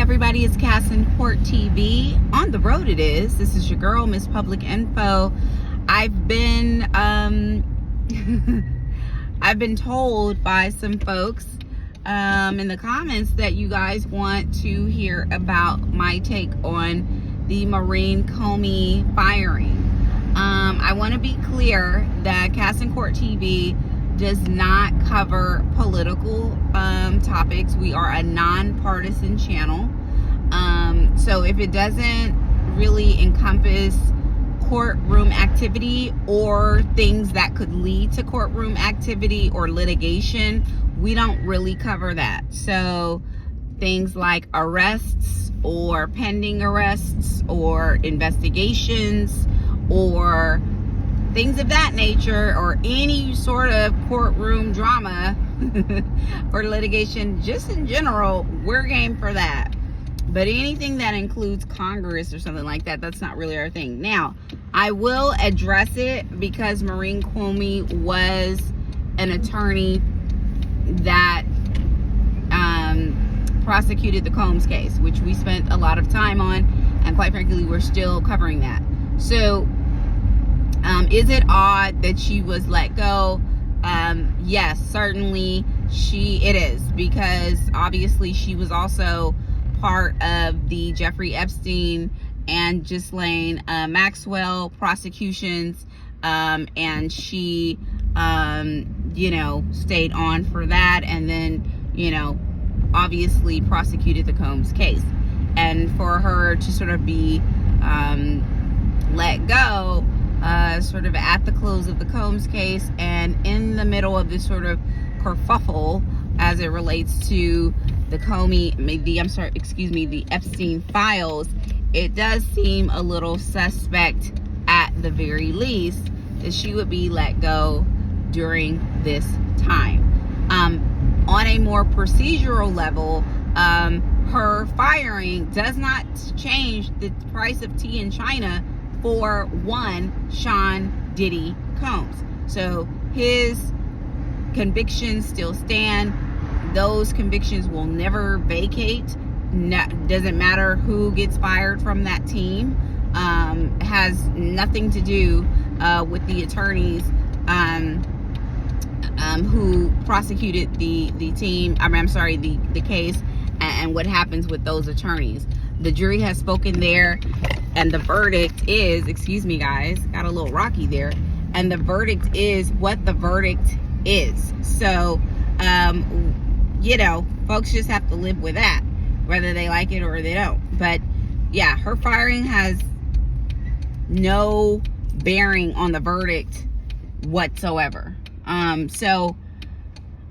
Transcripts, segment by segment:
everybody, it's Cass in Court TV. On the road it is. This is your girl, Miss Public Info. I've been I've been told by some folks in the comments that you guys want to hear about my take on the Maurene Comey firing. I want to be clear that Cass in Court TV does not cover political topics. We are a nonpartisan channel. So if it doesn't really encompass courtroom activity or things that could lead to courtroom activity or litigation, we don't really cover that. So things like arrests or pending arrests or investigations or things of that nature, or any sort of courtroom drama or litigation, just in general, we're game for that. But anything that includes Congress or something like that, that's not really our thing. Now, I will address it because Maurene Comey was an attorney that prosecuted the Combs case, which we spent a lot of time on, and quite frankly, we're still covering that. So, is it odd that she was let go? Yes, certainly it is, because obviously she was also part of the Jeffrey Epstein and Ghislaine Maxwell prosecutions, and she stayed on for that, and then obviously prosecuted the Combs case. And for her to sort of be let go sort of at the close of the Combs case and in the middle of this sort of kerfuffle as it relates to the the Epstein files, it does seem a little suspect at the very least that she would be let go during this time. On a more procedural level, her firing does not change the price of tea in China for one Sean Diddy Combs. So his convictions still stand. Those convictions will never vacate. Doesn't matter who gets fired from that team. Has nothing to do with the attorneys who prosecuted the team. The case, and what happens with those attorneys. The jury has spoken there, and the verdict is, excuse me guys, got a little rocky there, and the verdict is what the verdict is. So folks just have to live with that, whether they like it or they don't. But yeah, her firing has no bearing on the verdict whatsoever. So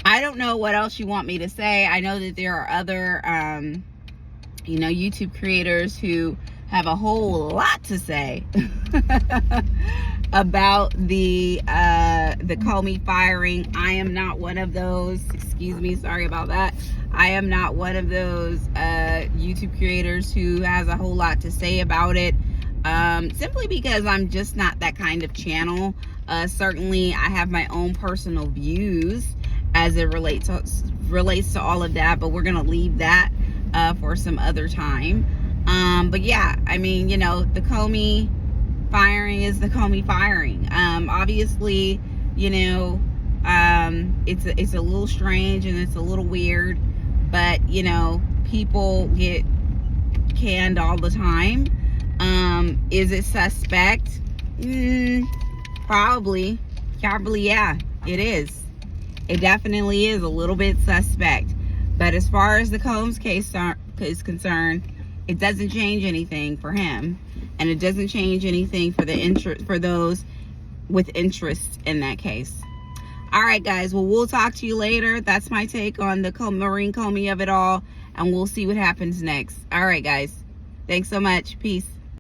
I don't know what else you want me to say. I know that there are other YouTube creators who have a whole lot to say about the Comey firing. I am not one of those. Excuse me, sorry about that. I am not one of those YouTube creators who has a whole lot to say about it, simply because I'm just not that kind of channel. Certainly, I have my own personal views as it relates to all of that, but we're gonna leave that for some other time. But yeah, I mean, the Comey firing is the Comey firing. Obviously, it's a little strange and it's a little weird, but people get canned all the time. Is it suspect? Probably, yeah, it is. It definitely is a little bit suspect. But as far as the Combs case is concerned, it doesn't change anything for him, and it doesn't change anything for those with interest in that case. All right, guys. Well, we'll talk to you later. That's my take on the Maurene Comey of it all, and we'll see what happens next. All right, guys. Thanks so much. Peace.